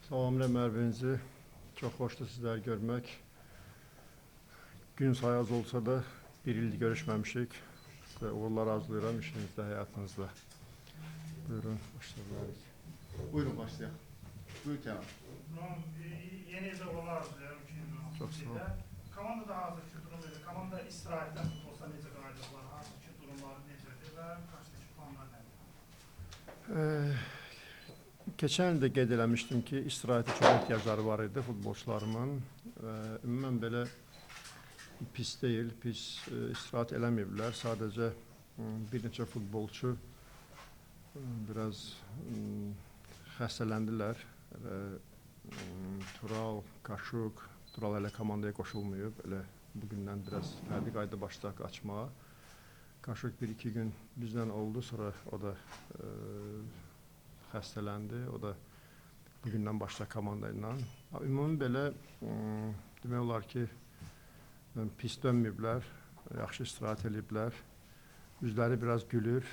Salamlar Mərvinizi. Çox xoşdur sizləri görmək. Gün sayı az olsa da bir ildir görüşməmişik və uğurlar arzulayıram işinizdə, həyatınızda. Buyurun, başlayalım. Buyurun başlayalım. Buyur Kenan. Yeni ildə uğurlar arzulayıram 2016 Çox sağ ol. ildə. Komandada hazırki durum nedir? Komanda istirahətdən tutulsa necə qayıdırlar? Hazırki durumları necədir və qarşıdakı planlar nədir? Keçən il də qeyd eləmişdim ki, istirahətə çox ehtiyacları var idi futbolçularımın. Ümumən belə pis deyil, pis istirahət eləməyiblər. Sadəcə bir neçə futbolçu biraz xəstələndilər. Tural, Kaşuk, Tural hələ komandaya qoşulmayıb. Elə bugündən biraz fərdi qayda başlayaq açmağa. Kaşuk 1-2 gün bizdən oldu, sonra o da xəstələndi. O da bugündən başlayaq komanda ilə. Ümumi belə demək olar ki, pis dönməyiblər, yaxşı istirahət ediblər. Üzləri biraz gülür.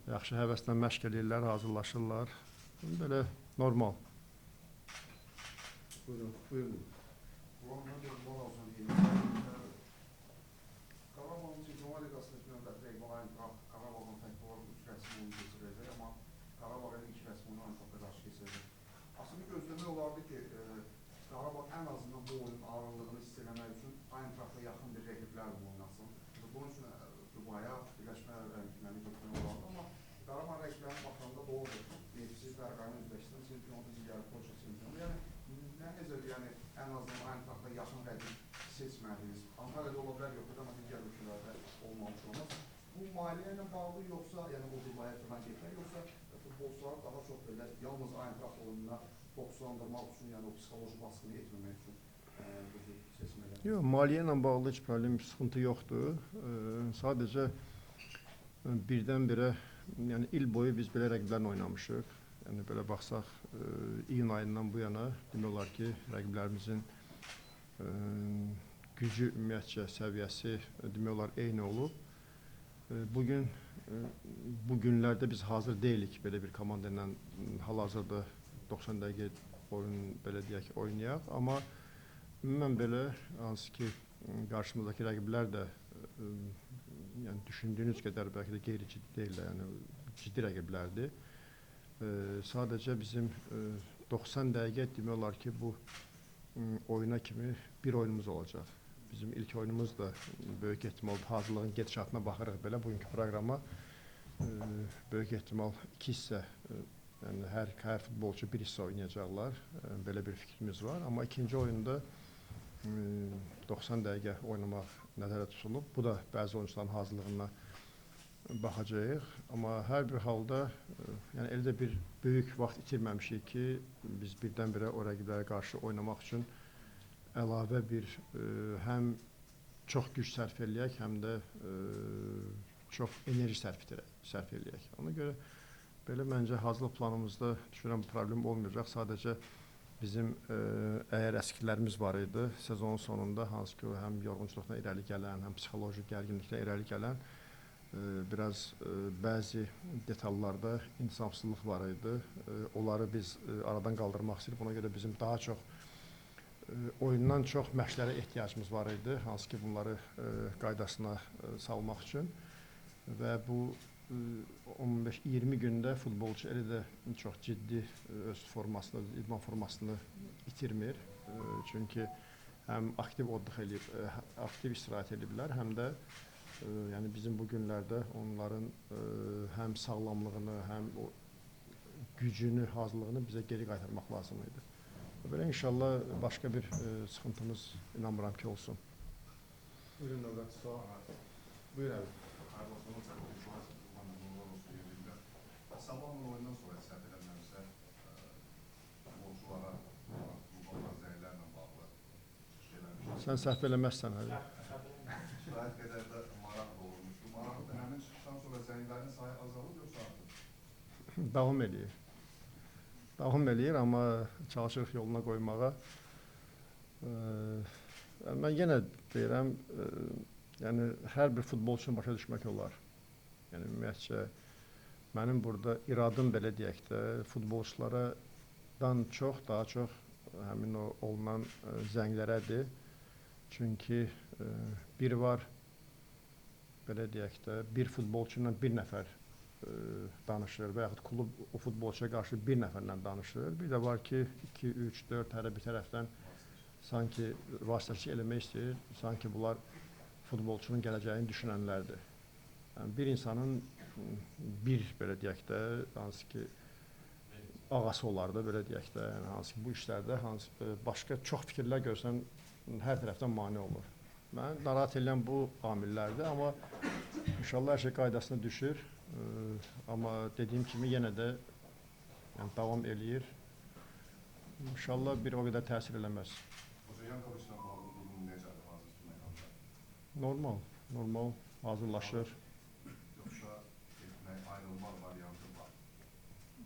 Yaxşı həvəslə məşq edirlər, hazırlaşırlar. Belə normal. Buyurun. Buyurun. Qarabağın Çempionlar Liqasının növbəti rəqibələrin Qarabağın fərqli olaraq 3 rəsmi oyunu keçirəcək, amma Qarabağın ilk rəsmi oyunu Antepdə qarşı keçirəcək. Aslında gözləmək olardı ki, Qarabağ ən azından bu oyunun ağırlığını hiss eləmək üçün Eintracht'a yaxın bir rəqiblərlə oynasın. Bunun üçün Dubaya, Birləşmə Ərəb Əmirliklərini götürmək olardı, amma Qarabağ rəqiblərinə baxanda doğrudur. Nefsiz Bərqayın Özbəkistan çempionu, digər Polşa çempionu. Yəni ən azından Eintracht'a yaxın rəqib seçmədiniz. Antalya'da ola bilər, yoxdur, amma digər ölkələrdə olmamış olmaz. Bu maliyyə ilə bağlı yoxsa, yəni o Dubaya falan getmək, yoxsa futbolçuları daha çox belə yalnız Eintracht oyununa fokuslandırmaq üçün, yəni o psixoloji baskını etməmək üçün bu cür seçmələr? Yox, maliyyə ilə bağlı heç problem, sıxıntı yoxdur. Sadəcə birdən-birə, yəni il boyu biz belə rəqiblərlə oynamışıq. Yəni belə baxsaq, iyun ayından bu yana demək olar ki, rəqiblərimizin gücü, ümumiyyətcə səviyyəsi demək olar eyni olub. Bu günlərdə biz hazır deyilik belə bir komanda ilə hal-hazırda 90 dəqiqə oyun belə deyək oynayaq. Amma ümumən belə hansı ki, qarşımızdakı rəqiblər də yəni düşündüyünüz qədər bəlkə də qeyri-ciddi deyirlər, yəni ciddi rəqiblərdir. Sadəcə bizim 90 dəqiqə demək olar ki, bu oyuna kimi bir oyunumuz olacaq. Bizim ilk oyunumuz da böyük ehtimal hazırlığın gedişatına baxaraq belə bugünkü proqrama böyük ehtimal 2 hissə, yəni hər futbolçu bir hissə oynayacaqlar. Belə bir fikrimiz var. Amma ikinci oyunda 90 dəqiqə oynamaq nəzərdə tutulub. Bu da bəzi oyuncuların hazırlığına baxacağıq. Amma hər bir halda yəni elə də bir böyük vaxt itirməmişik ki, biz birdən-birə o rəqiblərə qarşı oynamaq üçün əlavə bir həm çox güc sərf eləyək, həm də çox enerji sərf eləyək. Ona görə belə məncə hazırlıq planımızda düşünürəm problem olmayacaq. Sadəcə bizim əgər əskilərimiz var idi sezonun sonunda, hansı ki, həm yorğunçuluqdan irəli gələn, həm psixoloji gərginlikdən irəli gələn biraz bəzi detallarda insafsızlıq var idi. Onları biz aradan qaldırmaq istəyirik. Buna görə bizim daha çox oyundan çox məşqlərə ehtiyacımız var idi. Hansı ki, bunları qaydasına salmaq üçün. Və bu 15-20 gündə futbolçu elə də çox ciddi öz formasını, idman formasını itirmir. Çünki həm aktiv oddux eləyib, aktiv istirahət ediblər, həm də yəni bizim bu günlərdə onların həm sağlamlığını, həm o gücünü, hazırlığını bizə geri qaytarmaq lazım idi. Belə inşallah başqa bir sıxıntımız inanmıram ki, olsun. Buyurun növbəti sual. Buyur abi. Sabahın oyundan sonra səhv eləmirəmsə, futbolçulara qurbanlar zəyirlərlə bağlı şeylər. Sən səhv eləməzsən, hələ. Kifayət qədər də maraq doğurmuşdu. Maraqlı həmin çıxışdan sonra zəyirlərin sayı azalır, yoxsa artır? Davam eləyir. Davam eləyir, amma çalışırıq yoluna qoymağa. Mən yenə deyirəm, yəni hər bir futbolçunu başa düşmək olar. Yəni ümumiyyətcə mənim burada iradım belə deyək də futbolçulara dan çox, daha çox həmin o olunan zənglərədir. Çünki bir var, belə deyək də, bir futbolçu ilə bir nəfər danışır və yaxud klub o futbolçuya qarşı bir nəfərlə danışır. Bir də var ki, 2, 3, 4 hələ bir tərəfdən sanki vasitəçi eləmək istəyir, sanki bunlar futbolçunun gələcəyini düşünənlərdir. Yəni, bir insanın bir, belə deyək də, hansı ki, ağası olardı, belə deyək də, yəni, hansı ki, bu işlərdə başqa çox fikirlər görsən, hər tərəfdən mane olur. Mən narahat edən bu amillərdir, amma inşallah hər şey qaydasına düşür. Amma dediyim kimi yenə də yəni, davam eləyir. İnşallah bir o qədər təsir eləməz. Hocam, Yankovic'lə bağlı durum necədir hazır məqamda? Normal hazırlaşır. Yoxsa getmək, ayrılmaq variantı var?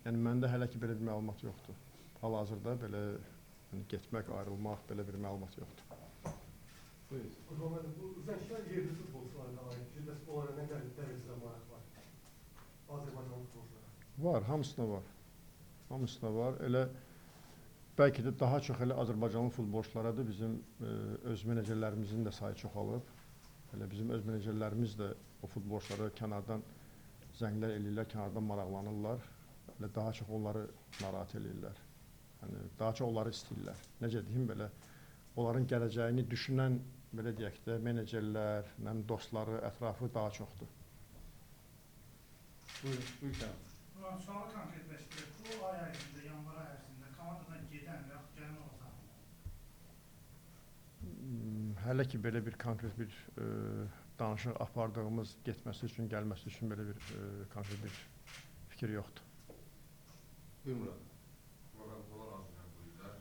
Yəni məndə hələ ki belə bir məlumat yoxdur. Hal-hazırda belə yəni, getmək, ayrılmaq belə bir məlumat yoxdur. Buyurun. O zaman bu Zəngçilər yerli futbolçularına aiddir. Bəs onlara nə dərəcədə maraq var? Azərbaycan futbolçulara. Var, hamısına var. Elə bəlkə də daha çox elə Azərbaycanlı futbolçulara da bizim öz menecerlərimizin də sayı çoxalıb. Elə bizim öz menecerlərimiz də o futbolçulara kənardan zənglər eləyirlər, kənardan maraqlanırlar. Elə daha çox onları narahat eləyirlər. Yəni, daha çox onları istəyirlər. Necə deyim, belə onların gələcəyini düşünən, belə deyək də, menecerlər, dostları, ətrafı daha çoxdur. Buyur Kənan. Sualı konkretləşdirək. Bu ay ərzində, yanvar ay ərzində komandadan gedən və yaxud gələn olsa? Hələ ki, belə bir konkret bir danışıq apardığımız, getməsi üçün, gəlməsi üçün belə bir konkret bir fikir yoxdur. Buyur Murad. Bunlar arzudan buyurlar.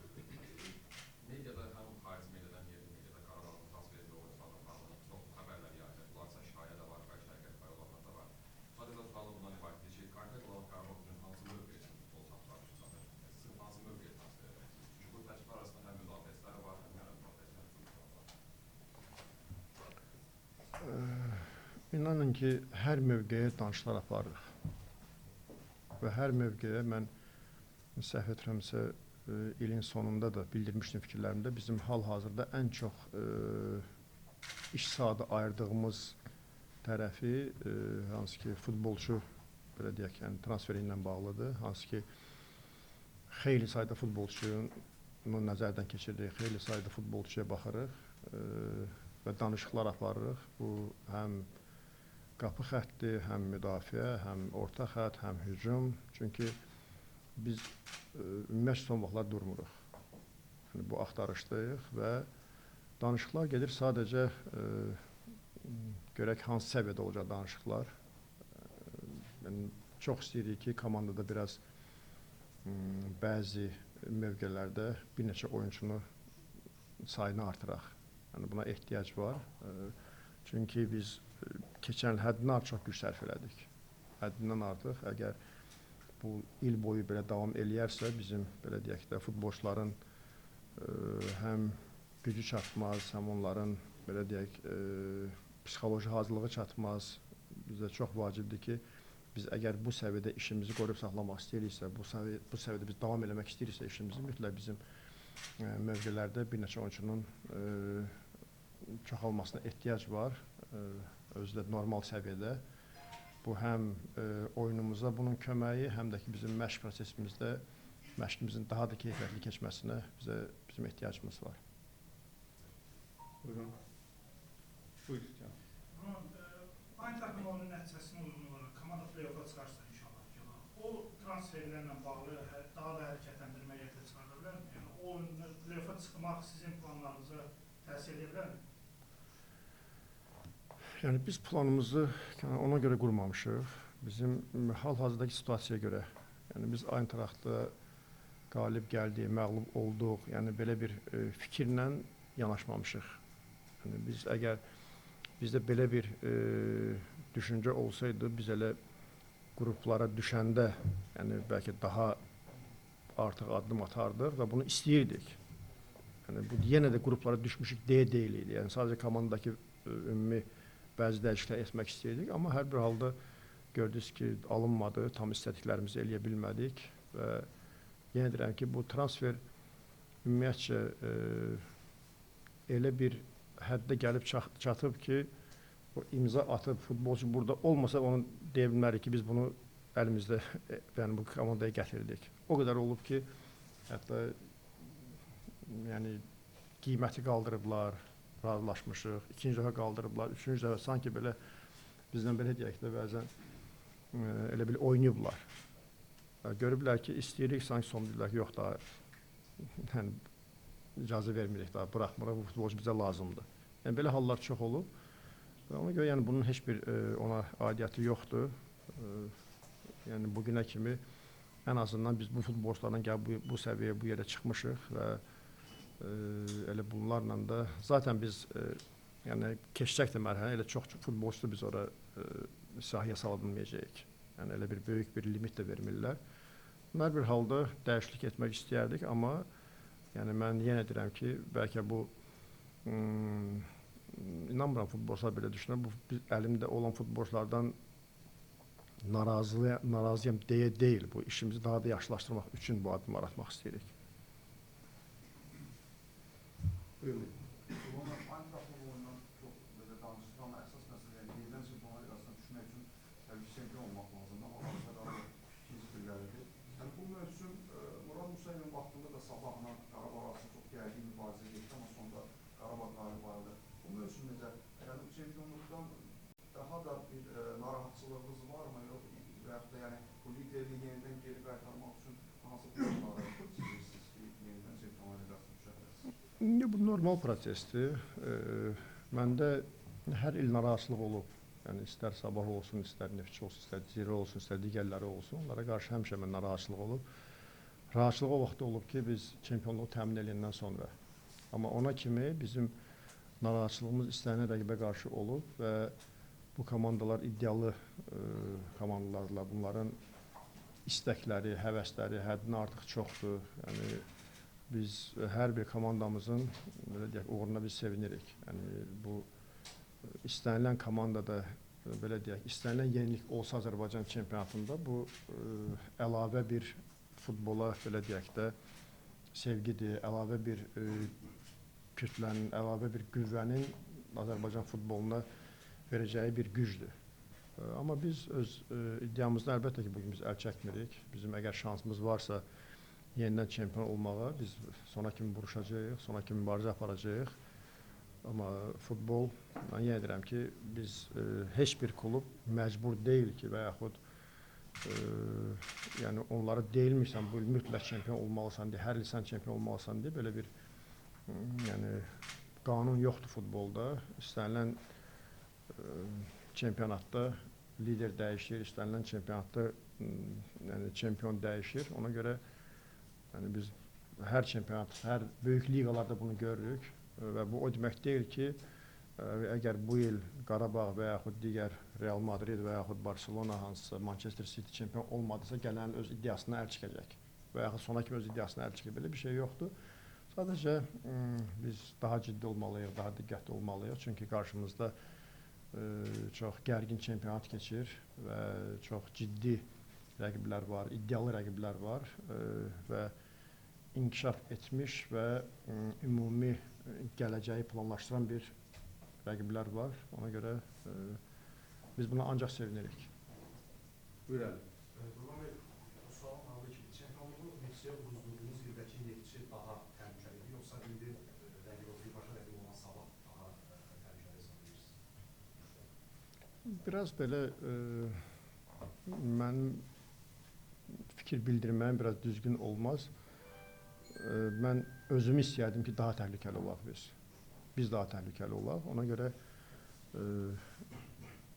Mediada, həm xarici mediadan, yerli mediada Qarabağın transfer edildiyi oyuncularla bağlı çox xəbərlər yayılır. Bunlarsa şikayət də var, bəlkə həqiqət payı olanlar da var. Sadəcə sualım bundan ibarətdir ki, konkret olaraq Qarabağ üçün hansı mövqeyə futbol saxlanmışsınız? Sizin hansı mövqeyə transfer edirsiniz? Çünki bu təkliflər arasında həm müdafiəçilər var, həm yəni müdafiəçilər var. İnanın ki, hər mövqeyə danışıqlar aparırıq. Və hər mövqeyə mən səhv etmirəmsə, ilin sonunda da bildirmişdim fikirlərimdə, bizim hal-hazırda ən çox iş saatı ayırdığımız tərəfi, hansı ki, futbolçu, belə deyək, yəni, transferi ilə bağlıdır. Hansı ki, xeyli sayda futbolçunu nəzərdən keçirdik, xeyli sayda futbolçuya baxırıq və danışıqlar aparırıq. Bu, həm qapı xətti, həm müdafiə, həm orta xətt, həm hücum. Çünki biz ümumiyyətlə son vaxtlar durmuruq. Yəni, bu axtarışdayıq və danışıqlar gedir sadəcə görək hansı səviyyədə olacaq danışıqlar. Yəni, çox istəyirik ki, komandada biraz bəzi mövqelərdə bir neçə oyunçunu sayını artıraq. Yəni, buna ehtiyac var. Çünki biz keçən il həddindən artıq güc sərf elədik. Həddindən artıq, əgər bu il boyu belə davam eləyərsə, bizim belə deyək də futbolçuların həm gücü çatmaz, həm onların belə deyək psixoloji hazırlığı çatmaz. Bizə çox vacibdir ki, biz əgər bu səviyyədə işimizi qoruyub saxlamaq istəyiriksə, bu səviyyədə biz davam eləmək istəyiriksə işimizi, mütləq bizim mövqelərdə bir neçə oyunçunun çoxalmasına ehtiyac var, özü də normal səviyyədə. Bu həm oyunumuza bunun köməyi, həm də ki, bizim məşq prosesimizdə məşqimizin daha da keyfiyyətli keçməsinə bizim ehtiyacımız var. Buyurun. Buyur Kənan. Aynı takım oyunun nəticəsinin uyğun olaraq komanda play-off'a çıxarsa inşallah ki, o transferlərlə bağlı daha da hərəkətləndirmə yerdə çıxarda bilərmi? Yəni, o oyunun play-off'a çıxmaq sizin planlarınıza təsir edə bilərmi? Yəni, biz planımızı ona görə qurmamışıq. Bizim hal-hazırdakı situasiyaya görə. Yəni, biz Eintrachtda qalib gəldik, məğlub olduq. Yəni, belə bir fikirlə yanaşmamışıq. Yəni, biz əgər bizdə belə bir düşüncə olsaydı, biz elə qruplara düşəndə, yəni bəlkə daha artıq addım atardıq və bunu istəyirdik. Yəni, bu yenə də qruplara düşmüşük deyildi. Yəni, sadəcə komandadakı ümumi bəzi dəyişikliklər etmək istəyirdik, amma hər bir halda gördünüz ki, alınmadı, tam istədiklərimizi eləyə bilmədik və yenə deyirəm ki, bu transfer ümumiyyətcə elə bir həddə gəlib çatıb ki, o imza atıb futbolçu burada olmasa onu deyə bilmərik ki, biz bunu əlimizdə yəni bu komandaya gətirdik. O qədər olub ki, hətta yəni qiyməti qaldırıblar, razılaşmışıq. İkinci dəfə qaldırıblar, üçüncü dəfə sanki belə bizdən belə deyək də bəzən elə bil oynayıblar. Görüblər ki, istəyirik, sanki son deyirlər ki, yox da yəni icazə vermirik daha, buraxmırıq, bu futbolcu bizə lazımdır. Yəni belə hallar çox olub. Ona görə yəni bunun heç bir ona aidiyyəti yoxdur. Yəni bugünə kimi ən azından biz bu futbolçularla gəlib bu səviyyəyə, bu yerə çıxmışıq və elə bunlarla da zaten biz yəni keçəcək də mərhələ, elə çox futbolçu biz ora sahəyə sala bilməyəcəyik. Yəni elə bir böyük bir limit də vermirlər. Hər bir halda dəyişiklik etmək istəyərdik, amma yəni mən yenə deyirəm ki, bəlkə bu inanmıram futbolçular belə düşünür. Bu əlimdə olan futbolçulardan narazıyam deyə deyil. Bu işimizi daha da yaxşılaşdırmaq üçün bu addımlar atmaq istəyirik. Buyurun. Onlar Eintracht'ın oyundan çox belə danışdık, amma əsas məsələ yəni yenidən Çempionlar Liqasına düşmək üçün təbii ki, çempion olmaq lazımdır. Amma Qarabağ ikinci pilləridir. Yəni bu mövsüm Murad Musayevin vaxtında da Sabahla Qarabağ arasında çox gərgin mübarizə getdi, amma sonunda Qarabağ qalib ayrıldı. Bu mövsüm necə? Yəni çempionluqdan daha da bir narahatçılığınız varmı? Və yaxud da yəni bu liderliyi yenidən geri qaytarmaq üçün hansı planları çizirsiniz ki, yenidən Çempionlar Liqasına düşə bilərsiniz? Bu normal prosesdir. Məndə hər il narahatçılıq olub. Yəni istər Sabah olsun, istər Neftçi olsun, istər Zirə olsun, istər digərləri olsun. Onlara qarşı həmişə mən narahatçılıq olub. Rahatçılıq o vaxt olub ki, biz çempionluğu təmin edəndən sonra. Amma ona kimi bizim narahatçılığımız istənilən rəqibə qarşı olub və bu komandalar iddialı komandalarla bunların istəkləri, həvəsləri həddindən artıq çoxdur. Yəni biz hər bir komandamızın belə deyək uğuruna biz sevinirik. Yəni bu istənilən komandada belə deyək, istənilən yenilik olsa Azərbaycan çempionatında bu əlavə bir futbola belə deyək də sevgidir, əlavə bir kütlənin, əlavə bir qüvvənin Azərbaycan futboluna verəcəyi bir gücdür. Amma biz öz iddiamızdan əlbəttə ki, bugün biz əl çəkmirik. Bizim əgər şansımız varsa yenidən çempion olmağa biz sona kimi vuruşacağıq, sona kimi mübarizə aparacağıq. Amma futbol, mən yenə deyirəm ki, biz heç bir klub məcbur deyil ki və yaxud yəni onlara deyilmirsən, bu il mütləq çempion olmalısan deyə, hər il sən çempion olmalısan deyə belə bir yəni qanun yoxdur futbolda. İstənilən çempionatda lider dəyişir, istənilən çempionatda yəni çempion dəyişir. Ona görə yəni biz hər çempionat, hər böyük liqalarda bunu görürük və bu o demək deyil ki, əgər bu il Qarabağ və yaxud digər Real Madrid və yaxud Barcelona, hansısa Manchester City çempion olmadısa gələn öz iddiasına əl çəkəcək və yaxud sona kimi öz iddiasına əl çəkəcək. Belə bir şey yoxdur. Sadəcə biz daha ciddi olmalıyıq, daha diqqətli olmalıyıq. Çünki qarşımızda çox gərgin çempionat keçir və çox ciddi rəqiblər var, iddialı rəqiblər var və inkişaf etmiş və ümumi gələcəyi planlaşdıran bir rəqiblər var. Ona görə biz buna ancaq sevinirik. Buyur Ali. Burhan Bey, bu sualın halda ki, çempionluğu Neftçiyə uduzduğunuz ildəki Neftçi daha təhlükəlidir, yoxsa indi rəqib birbaşa rəqib olan Sabah daha təhlükəli hesab edirsiniz? Biraz belə mənim fikir bildirməyim biraz düzgün olmaz. Mən özümü istəyərdim ki, daha təhlükəli olaq biz. Biz daha təhlükəli olaq. Ona görə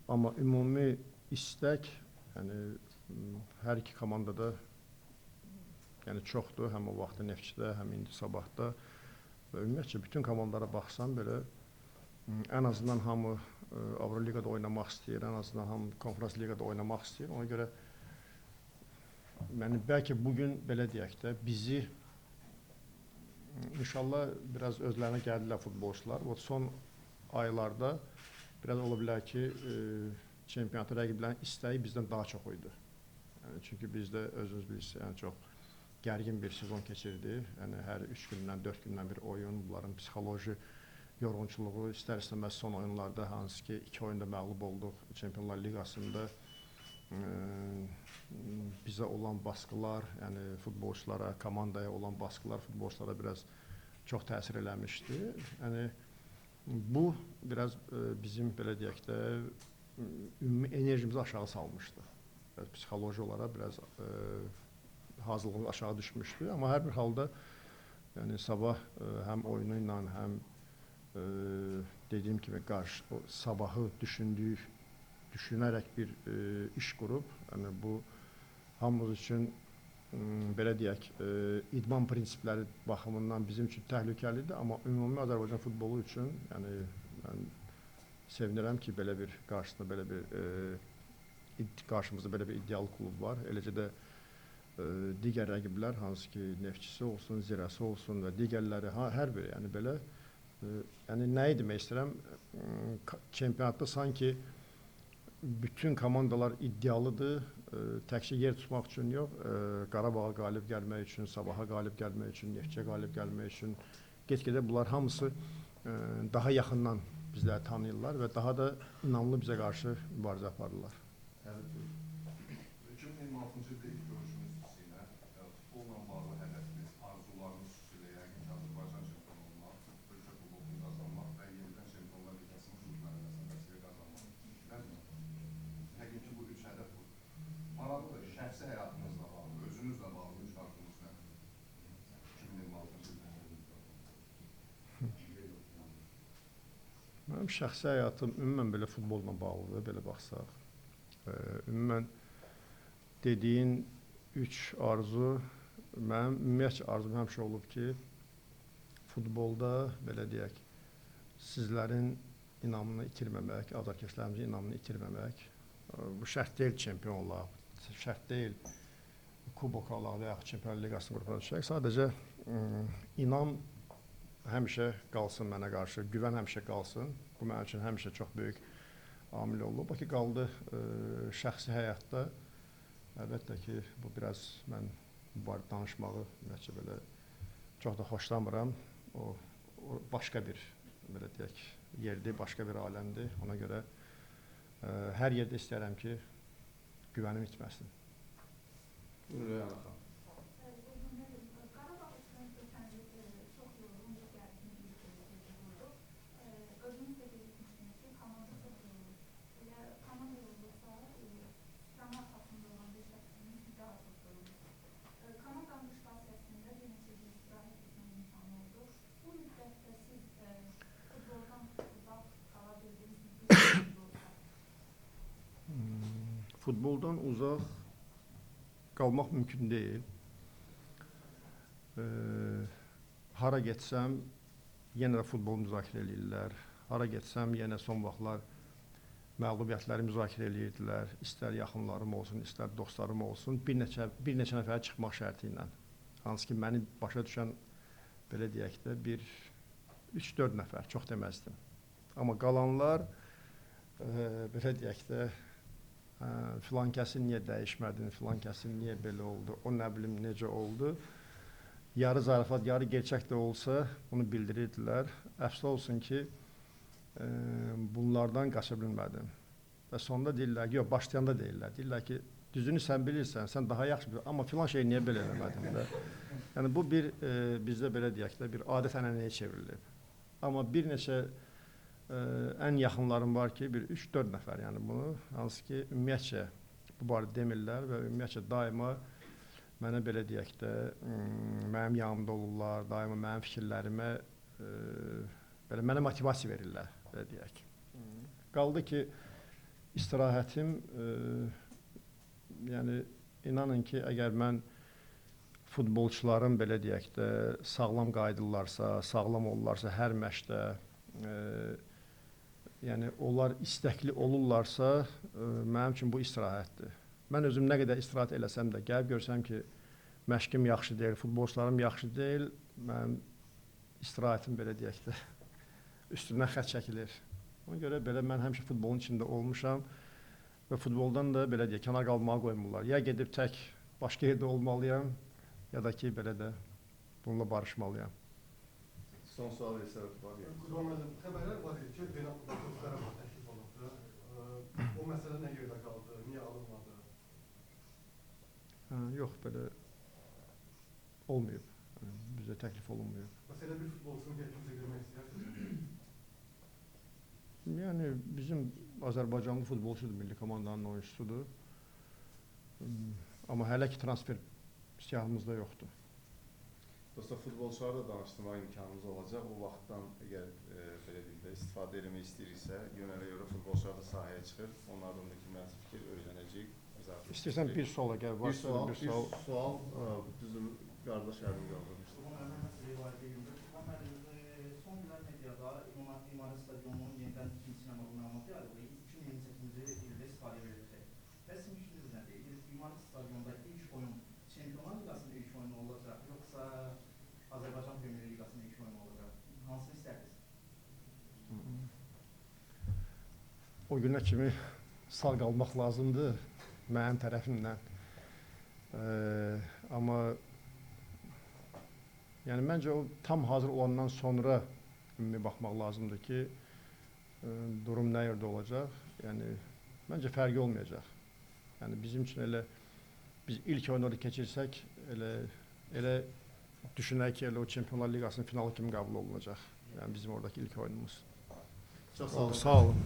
amma ümumi istək yəni hər iki komandada yəni çoxdur. Həm o vaxtda Neftçidə, həm indi Sabahda və ümumiyyətcə bütün komandalara baxsam belə ən azından hamı Avroliqada oynamaq istəyir, ən azından hamı Konfrans Liqada oynamaq istəyir. Ona görə yəni bəlkə bugün belə deyək də bizi İnşallah biraz özlərinə gəldilər futbolçular. O son aylarda biraz ola bilər ki, çempionatı rəqiblərin istəyi bizdən daha çox idi. Yəni çünki bizdə özünüz bilirsiniz, yəni çox gərgin bir sezon keçirdi. Yəni hər 3 gündən, 4 gündən bir oyun, bunların psixoloji yorğunçuluğu, istər-istəməz son oyunlarda hansı ki 2 oyunda məğlub olduq Çempionlar Liqasında bizə olan baskılar, yəni futbolçulara, komandaya olan baskılar futbolçulara biraz çox təsir eləmişdi. Yəni bu biraz bizim belə deyək də ümumi enerjimizi aşağı salmışdı. Biraz psixoloji olaraq biraz hazırlığımız aşağı düşmüşdü. Amma hər bir halda yəni sabah həm oyunu ilə, həm dediyim kimi sabahı düşünərək bir iş qurub, yəni bu hamımız üçün belə deyək, idman prinsipləri baxımından bizim üçün təhlükəlidir, amma ümumi Azərbaycan futbolu üçün yəni mən sevinirəm ki, belə bir qarşımızda belə bir iddialı klub var. Eləcə də digər rəqiblər, hansı ki Neftçisi olsun, Zirəsi olsun və digərləri, hər biri, yəni belə yəni nəyi demək istəyirəm, çempionatda sanki bütün komandalar iddialıdır, təkcə yer tutmaq üçün yox, Qarabağa qalib gəlmək üçün, Sabaha qalib gəlmək üçün, Neftçiyə qalib gəlmək üçün get-gedə bunlar hamısı daha yaxından bizləri tanıyırlar və daha da inamlı bizə qarşı mübarizə aparırlar. 2026-cı ildə ilk görüşünüz xüsusilə futbolla bağlı hədəfiniz, arzularınız xüsusilə yəqin ki, Azərbaycan çempionu olmaq, ölkə kubokunu qazanmaq və yenidən Çempionlar Liqasının qrup mərhələsində qazanmaq. Yəqin ki, bu 3 hədəf maraqlıdır. Şəxsi həyatınızla bağlı, özünüzlə bağlı 3 arzunuz nədir? 2026-cı ildə. Mənim şəxsi həyatım ümumən belə futbolla bağlıdır, belə baxsaq. Ümumən dediyin 3 arzu, mənim ümumiyyətcə arzum həmişə olub ki, futbolda, belə deyək, sizlərin inamını itirməmək, azarkeşlərimizin inamını itirməmək. Bu şərt deyil çempion olaq, şərt deyil kubok alaq və yaxud Çempionlar Liqasının qrupuna düşək. Sadəcə inam həmişə qalsın mənə qarşı, güvən həmişə qalsın. Bu mənim üçün həmişə çox böyük amil olub. O ki, qaldı şəxsi həyatda, əlbəttə ki, bu biraz mən bu barədə danışmağı ümumiyyətcə belə çox da xoşlamıram. O başqa bir, belə deyək, yerdir, başqa bir aləmdir. Ona görə hər yerdə istəyərəm ki, güvənim itməsin. Buyurun, Rəyana xanım. Futboldan uzaq qalmaq mümkün deyil. Hara getsəm, yenə də futbolu müzakirə edirlər. Hara getsəm, yenə son vaxtlar məğlubiyyətləri müzakirə edirdilər. İstər yaxınlarım olsun, istər dostlarım olsun. Bir neçə nəfərə çıxmaq şərti ilə. Hansı ki, məni başa düşən, belə deyək də, 3-4 nəfər, çox deməzdim. Amma qalanlar, belə deyək də, filan kəsin niyə dəyişmədin, filan kəsin niyə belə oldu, o nə bilim necə oldu. Yarı zarafat, yarı gerçək də olsa bunu bildirirdilər. Əfsuslar olsun ki, bunlardan qaça bilmədim. Və sonda deyirlər ki, yox, başlayanda deyirlər ki, düzünü sən bilirsən, sən daha yaxşı bilirsən, amma filan şey niyə belə eləmədin də. Yəni bu bizdə belə deyək də, bir adət-ənənəyə çevrilib. Amma bir neçə ən yaxınlarım var ki, 3-4 nəfər, yəni bunu, hansı ki, ümumiyyətcə bu barədə demirlər və ümumiyyətcə daima mənə belə deyək də, mənim yanımda olurlar, daima mənim fikirlərimə, mənə motivasiya verirlər, belə deyək. Qaldı ki, istirahətim, yəni inanın ki, əgər mən futbolçuların, belə deyək də, sağlam qayıdırlarsa, sağlam olurlarsa hər məşqdə, yəni onlar istəkli olurlarsa, mənim üçün bu istirahətdir. Mən özüm nə qədər istirahət eləsəm də, gəlib görsəm ki, məşqim yaxşı deyil, futbolçularım yaxşı deyil, mənim istirahətim belə deyək də, üstündən xətt çəkilir. Ona görə belə mən həmişə futbolun içində olmuşam və futboldan da belə deyək, kənar qalmağa qoymurlar. Ya gedib tək başqa yerdə olmalıyam ya da ki belə də bununla barışmalıyam. Son sual isə var ya. Qurban müəllim, xəbərlər var idi ki, beynəlxalq Qarabağ təklif olundu. O məsələ nə yerdə qaldı, niyə alınmadı? Yox, belə olmayıb. Bizə təklif olunmayıb. Məsələ bir futbolçunu gətirimizə görmək istəyirsiniz. Yəni bizim Azərbaycanlı futbolçudur, milli komandanın oyunçusudur. Amma hələ ki transfer siyahımızda yoxdur. Dostlar, futbolçularla danışdırma imkanımız olacaq. O vaxtdan əgər belə deyək də istifadə etmək istəyiriksə, yönələ görə futbolçular da sahəyə çıxır. Onlardan da ki, mənfi fikir öyrənəcəyik. İstəyirsən bir sual əgər varsa, bir sual düzdür, qardaş yardım qaldırmışdı. Son günlər mediada İmari Stadionunun yenidən ikinci məlumatı yayıldı. 2028-ci ildə istifadə veriləcək. Və sizin fikriniz nədir? İmari Stadionda ilk oyun Çempionlar Liqasının ilk oyunu olacaq, yoxsa Azərbaycan Premyer Liqasının ilk oyunu olacaq? Hansını istərdiniz? O günə kimi sağ qalmaq lazımdır mənim tərəfimdən. Amma yəni məncə o tam hazır olandan sonra ümumi baxmaq lazımdır ki, durum nə yerdə olacaq. Yəni məncə fərqi olmayacaq. Yəni bizim üçün elə biz ilk oyunu keçirsək, elə düşünək ki, elə o Çempionlar Liqasının finalı kimi qəbul olunacaq. Yəni bizim oradakı ilk oyunumuz. Çox sağ olun. Sağ olun.